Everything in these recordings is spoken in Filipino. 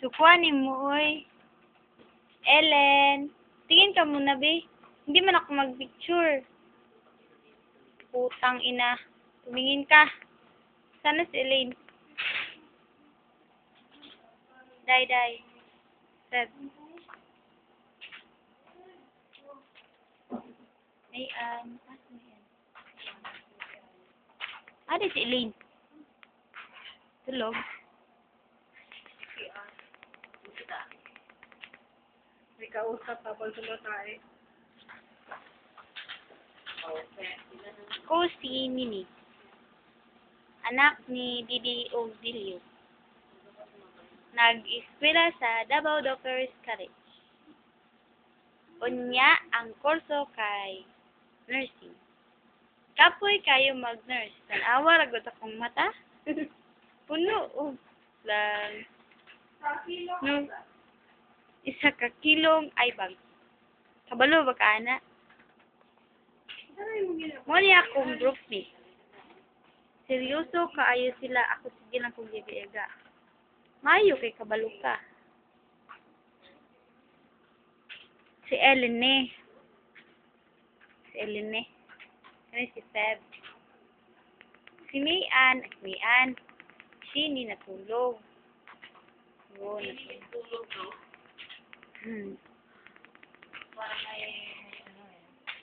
So, kuhanin mo, oy. Ellen. Tingin ka muna, be. Hindi man ako mag-picture. Putang ina. Tumingin ka. Sana si Elaine. Day. Seb. Ayan. Ada si Elaine. Tulog. May kausap pa, pagsulo tayo. Ko si Mini. Anak ni Didi Ogdilio. Nag-eskwela sa Davao Doctors College. Unya ang kurso kay nursing. Kapoy kayo mag-nurse. Tanawa ragot akong mata. Puno og lang. No. Isa ka kilong ay bag. Kabalo ba ka ana? Mo niya akong group ni. Seryoso kaayo sila, ako sige lang kong gibiyaga. Mayo kay kabalo ka. Si Ellen eh. Kani si Feb. Si Mayan. Si ni natulog. Oo, natulog.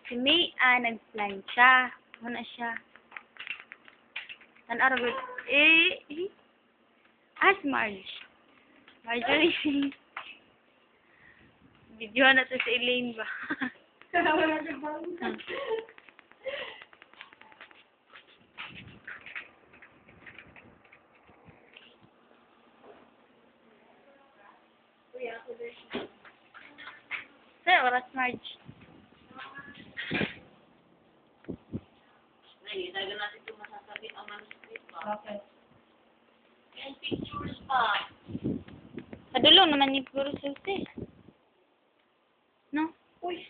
Si Mayan nagplansya. Muna siya. Tan-aragot. Si Marjorie. Video na to si Elaine ba? Sa'yo, oras Marge. Tagal natin ito masasabi ang manuscript pa. Okay. And pictures pa. Kadulo naman ni puro susi. No? Uy.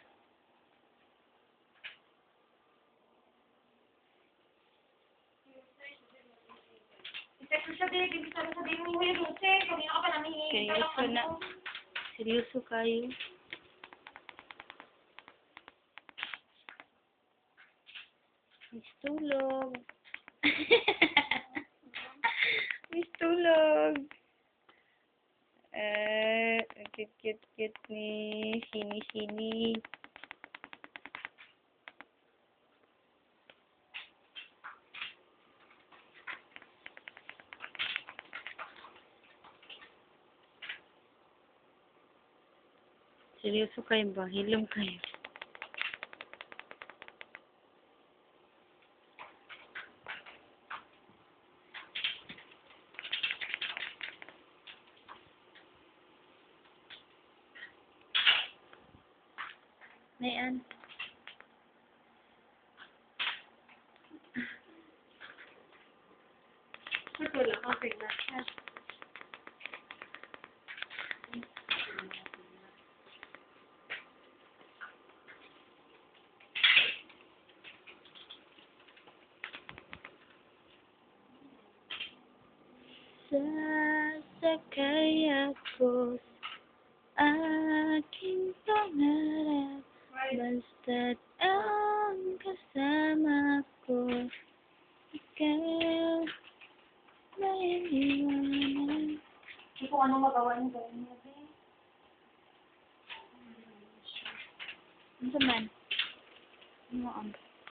Seryoso kayo. Miss Tulog. Miss Tulog. Cute ni Sini. Seryoso kayo ba? Hilom kayo. Mayan. Ito lang, okay na. Sasakay ako sa aking pangarap. Basta't ang kasama ko, ikaw na iniwanan. Hindi ko anong magawa niyo gawin niya. Ano man? Ano ang